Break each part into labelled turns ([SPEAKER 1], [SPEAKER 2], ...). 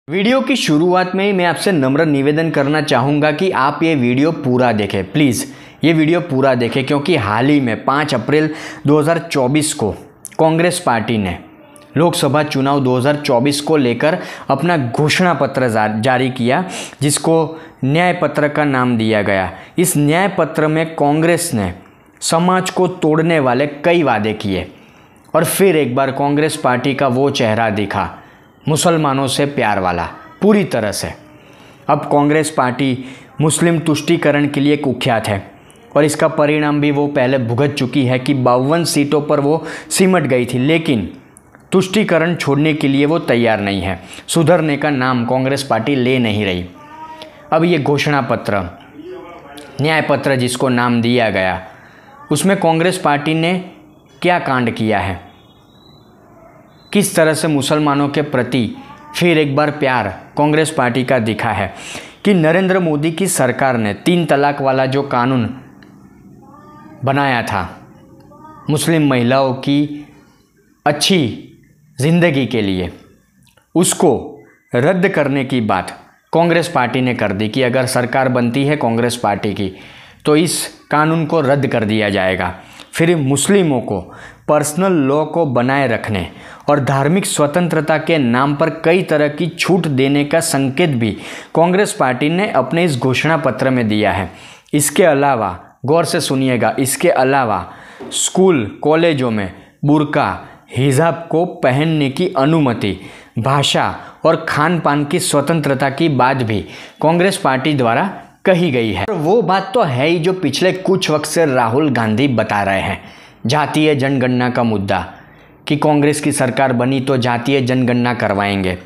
[SPEAKER 1] Video की शुरुआत में ही मैं आपसे नम्र निवेदन करना चाहूँगा कि आप ये वीडियो पूरा देखें। प्लीज़ ये वीडियो पूरा देखें, क्योंकि हाल ही में 5 अप्रैल 2024 को कांग्रेस पार्टी ने लोकसभा चुनाव 2024 को लेकर अपना घोषणा पत्र जारी किया, जिसको न्याय पत्र का नाम दिया गया। इस न्याय पत्र में कांग्रेस ने समाज को तोड़ने वाले कई वादे किए और फिर एक बार कांग्रेस पार्टी का वो चेहरा दिखा, मुसलमानों से प्यार वाला पूरी तरह से। अब कांग्रेस पार्टी मुस्लिम तुष्टीकरण के लिए कुख्यात है और इसका परिणाम भी वो पहले भुगत चुकी है कि 52 सीटों पर वो सिमट गई थी, लेकिन तुष्टीकरण छोड़ने के लिए वो तैयार नहीं है। सुधरने का नाम कांग्रेस पार्टी ले नहीं रही। अब ये घोषणा पत्र, न्याय पत्र जिसको नाम दिया गया, उसमें कांग्रेस पार्टी ने क्या कांड किया है, किस तरह से मुसलमानों के प्रति फिर एक बार प्यार कांग्रेस पार्टी का दिखा है कि नरेंद्र मोदी की सरकार ने 3 तलाक वाला जो कानून बनाया था मुस्लिम महिलाओं की अच्छी ज़िंदगी के लिए, उसको रद्द करने की बात कांग्रेस पार्टी ने कर दी कि अगर सरकार बनती है कांग्रेस पार्टी की तो इस कानून को रद्द कर दिया जाएगा। फिर मुस्लिमों को पर्सनल लॉ को बनाए रखने और धार्मिक स्वतंत्रता के नाम पर कई तरह की छूट देने का संकेत भी कांग्रेस पार्टी ने अपने इस घोषणा पत्र में दिया है। इसके अलावा, गौर से सुनिएगा, इसके अलावा स्कूल कॉलेजों में बुर्का हिजाब को पहनने की अनुमति, भाषा और खान पान की स्वतंत्रता की बात भी कांग्रेस पार्टी द्वारा कही गई है। और वो बात तो है ही जो पिछले कुछ वक्त से राहुल गांधी बता रहे हैं, जातीय जनगणना का मुद्दा, कि कांग्रेस की सरकार बनी तो जातीय जनगणना करवाएंगे।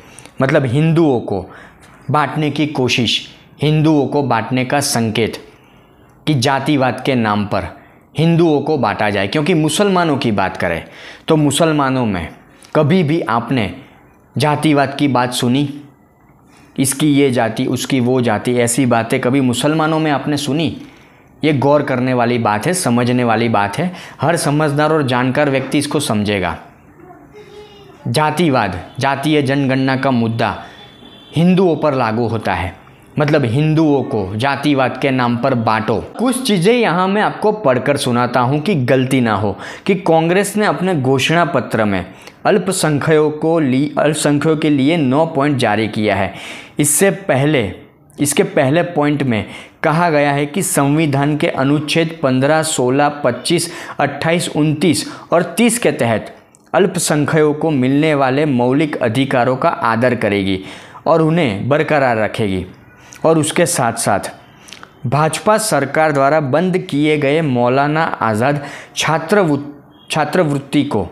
[SPEAKER 1] मतलब हिंदुओं को बांटने की कोशिश, हिंदुओं को बांटने का संकेत कि जातिवाद के नाम पर हिंदुओं को बांटा जाए। क्योंकि मुसलमानों की बात करें तो मुसलमानों में कभी भी आपने जातिवाद की बात सुनी? इसकी ये जाति, उसकी वो जाति, ऐसी बातें कभी मुसलमानों में आपने सुनी? ये गौर करने वाली बात है, समझने वाली बात है। हर समझदार और जानकार व्यक्ति इसको समझेगा। जातिवाद, जातीय जनगणना का मुद्दा हिंदुओं पर लागू होता है। मतलब हिंदुओं को जातिवाद के नाम पर बांटो। कुछ चीज़ें यहाँ मैं आपको पढ़कर सुनाता हूँ कि गलती ना हो, कि कांग्रेस ने अपने घोषणा पत्र में अल्पसंख्यकों के लिए 9 पॉइंट जारी किया है। इसके पहले पॉइंट में कहा गया है कि संविधान के अनुच्छेद 15, 16, 25, 28, 29 और 30 के तहत अल्पसंख्यकों को मिलने वाले मौलिक अधिकारों का आदर करेगी और उन्हें बरकरार रखेगी। और उसके साथ साथ भाजपा सरकार द्वारा बंद किए गए मौलाना आज़ाद छात्रवृत्ति को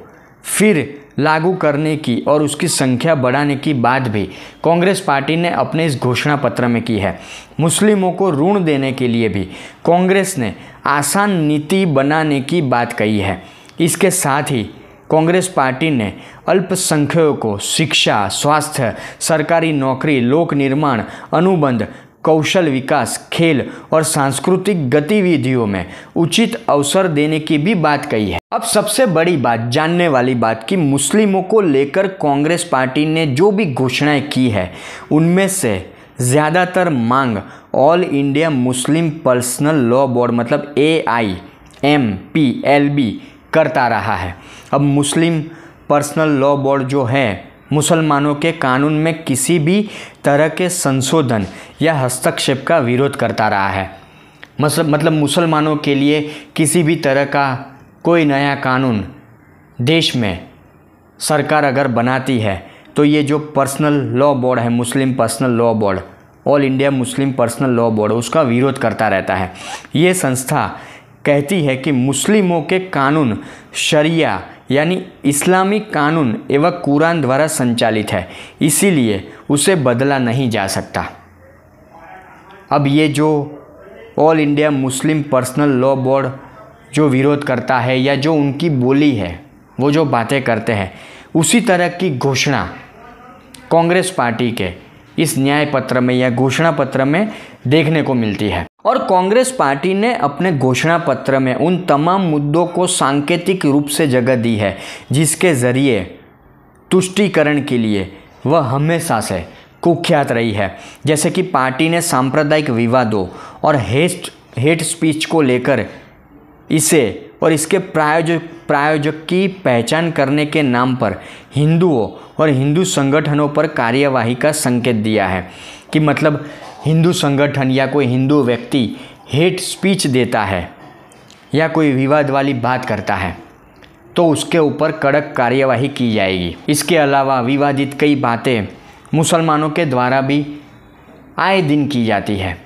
[SPEAKER 1] फिर लागू करने की और उसकी संख्या बढ़ाने की बात भी कांग्रेस पार्टी ने अपने इस घोषणा पत्र में की है। मुस्लिमों को ऋण देने के लिए भी कांग्रेस ने आसान नीति बनाने की बात कही है। इसके साथ ही कांग्रेस पार्टी ने अल्पसंख्यकों को शिक्षा, स्वास्थ्य, सरकारी नौकरी, लोक निर्माण, अनुबंध, कौशल विकास, खेल और सांस्कृतिक गतिविधियों में उचित अवसर देने की भी बात कही है। अब सबसे बड़ी बात, जानने वाली बात, कि मुस्लिमों को लेकर कांग्रेस पार्टी ने जो भी घोषणाएं की है उनमें से ज़्यादातर मांग ऑल इंडिया मुस्लिम पर्सनल लॉ बोर्ड मतलब AIMPLB करता रहा है। अब मुस्लिम पर्सनल लॉ बोर्ड जो है, मुसलमानों के कानून में किसी भी तरह के संशोधन या हस्तक्षेप का विरोध करता रहा है। मतलब मुसलमानों के लिए किसी भी तरह का कोई नया कानून देश में सरकार अगर बनाती है तो ये जो पर्सनल लॉ बोर्ड है, मुस्लिम personal law board, all India मुस्लिम पर्सनल लॉ बोर्ड, उसका विरोध करता रहता है। ये संस्था कहती है कि मुस्लिमों के कानून शरिया यानी इस्लामिक कानून एवं कुरान द्वारा संचालित है, इसीलिए उसे बदला नहीं जा सकता। अब ये जो ऑल इंडिया मुस्लिम पर्सनल लॉ बोर्ड जो विरोध करता है या जो उनकी बोली है, वो जो बातें करते हैं, उसी तरह की घोषणा कांग्रेस पार्टी के इस न्याय पत्र में या घोषणा पत्र में देखने को मिलती है। और कांग्रेस पार्टी ने अपने घोषणा पत्र में उन तमाम मुद्दों को सांकेतिक रूप से जगह दी है जिसके ज़रिए तुष्टीकरण के लिए वह हमेशा से कुख्यात रही है। जैसे कि पार्टी ने सांप्रदायिक विवादों और हेट स्पीच को लेकर इसे और इसके प्रायोजक की पहचान करने के नाम पर हिंदुओं और हिंदू संगठनों पर कार्यवाही का संकेत दिया है कि मतलब हिंदू संगठन या कोई हिंदू व्यक्ति हेट स्पीच देता है या कोई विवाद वाली बात करता है तो उसके ऊपर कड़क कार्यवाही की जाएगी। इसके अलावा विवादित कई बातें मुसलमानों के द्वारा भी आए दिन की जाती है।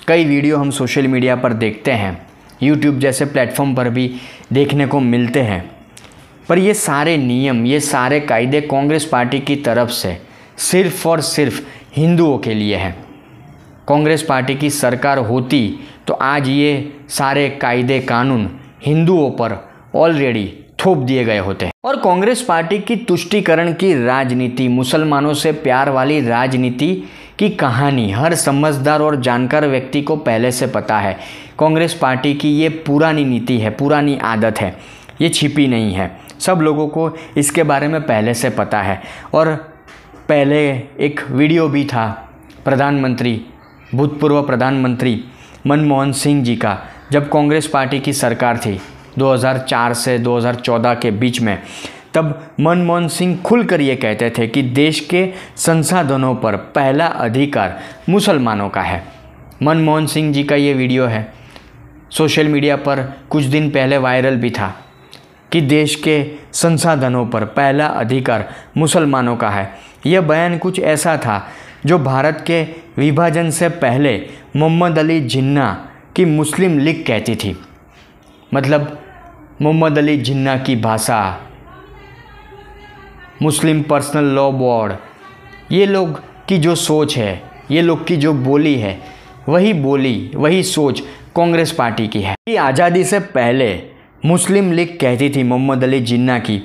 [SPEAKER 1] कई वीडियो हम सोशल मीडिया पर देखते हैं, यूट्यूब जैसे प्लेटफॉर्म पर भी देखने को मिलते हैं। पर ये सारे नियम, ये सारे कायदे कांग्रेस पार्टी की तरफ से सिर्फ और सिर्फ हिंदुओं के लिए है। कांग्रेस पार्टी की सरकार होती तो आज ये सारे कायदे कानून हिंदुओं पर ऑलरेडी थोप दिए गए होते। और कांग्रेस पार्टी की तुष्टीकरण की राजनीति, मुसलमानों से प्यार वाली राजनीति की कहानी हर समझदार और जानकार व्यक्ति को पहले से पता है। कांग्रेस पार्टी की ये पुरानी नीति है, पुरानी आदत है, ये छिपी नहीं है। सब लोगों को इसके बारे में पहले से पता है। और पहले एक वीडियो भी था भूतपूर्व प्रधानमंत्री मनमोहन सिंह जी का, जब कांग्रेस पार्टी की सरकार थी 2004 से 2014 के बीच में, तब मनमोहन सिंह खुलकर ये कहते थे कि देश के संसाधनों पर पहला अधिकार मुसलमानों का है। मनमोहन सिंह जी का ये वीडियो है, सोशल मीडिया पर कुछ दिन पहले वायरल भी था कि देश के संसाधनों पर पहला अधिकार मुसलमानों का है। यह बयान कुछ ऐसा था जो भारत के विभाजन से पहले मोहम्मद अली जिन्ना की मुस्लिम लीग कहती थी। मतलब मोहम्मद अली जिन्ना की भाषा, मुस्लिम पर्सनल लॉ बोर्ड, ये लोग की जो सोच है, ये लोग की जो बोली है, वही सोच कांग्रेस पार्टी की है। कि आज़ादी से पहले मुस्लिम लीग कहती थी मोहम्मद अली जिन्ना की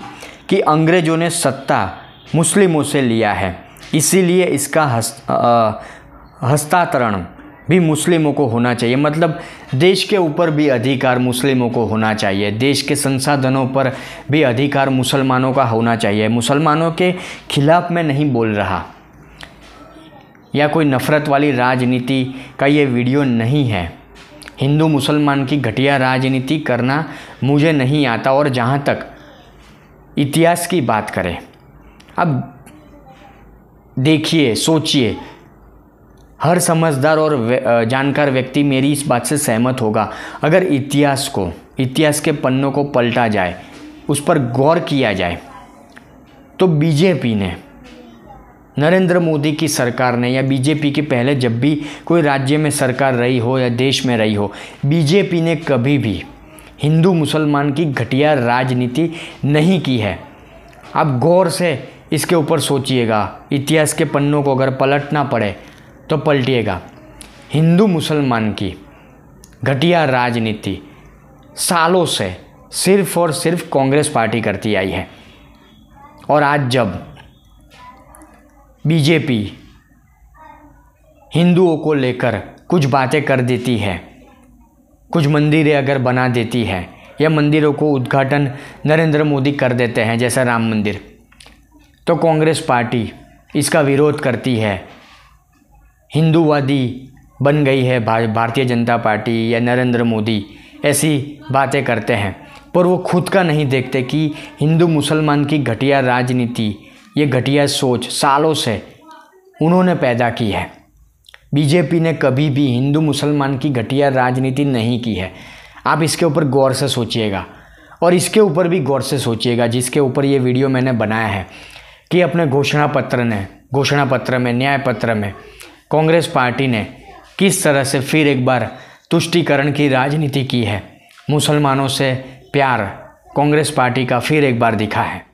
[SPEAKER 1] कि अंग्रेज़ों ने सत्ता मुस्लिमों से लिया है, इसीलिए इसका हस्तांतरण भी मुस्लिमों को होना चाहिए। मतलब देश के ऊपर भी अधिकार मुस्लिमों को होना चाहिए, देश के संसाधनों पर भी अधिकार मुसलमानों का होना चाहिए। मुसलमानों के खिलाफ मैं नहीं बोल रहा या कोई नफ़रत वाली राजनीति का ये वीडियो नहीं है। हिंदू मुसलमान की घटिया राजनीति करना मुझे नहीं आता। और जहाँ तक इतिहास की बात करें, अब देखिए, सोचिए, हर समझदार और जानकार व्यक्ति मेरी इस बात से सहमत होगा। अगर इतिहास के पन्नों को पलटा जाए, उस पर गौर किया जाए, तो बीजेपी ने, नरेंद्र मोदी की सरकार ने, या बीजेपी के पहले जब भी कोई राज्य में सरकार रही हो या देश में रही हो, बीजेपी ने कभी भी हिंदू मुसलमान की घटिया राजनीति नहीं की है। आप गौर से इसके ऊपर सोचिएगा, इतिहास के पन्नों को अगर पलटना पड़े तो पलटिएगा। हिंदू मुसलमान की घटिया राजनीति सालों से सिर्फ और सिर्फ कांग्रेस पार्टी करती आई है। और आज जब बीजेपी हिंदुओं को लेकर कुछ बातें कर देती है, कुछ मंदिरें अगर बना देती है या मंदिरों को उद्घाटन नरेंद्र मोदी कर देते हैं, जैसा राम मंदिर, तो कांग्रेस पार्टी इसका विरोध करती है। हिंदूवादी बन गई है भारतीय जनता पार्टी या नरेंद्र मोदी, ऐसी बातें करते हैं, पर वो खुद का नहीं देखते कि हिंदू मुसलमान की घटिया राजनीति, ये घटिया सोच सालों से उन्होंने पैदा की है। बीजेपी ने कभी भी हिंदू मुसलमान की घटिया राजनीति नहीं की है। आप इसके ऊपर गौर से सोचिएगा और इसके ऊपर भी गौर से सोचिएगा जिसके ऊपर ये वीडियो मैंने बनाया है कि अपने घोषणा पत्र में, न्याय पत्र में कांग्रेस पार्टी ने किस तरह से फिर एक बार तुष्टीकरण की राजनीति की है। मुसलमानों से प्यार कांग्रेस पार्टी का फिर एक बार दिखा है।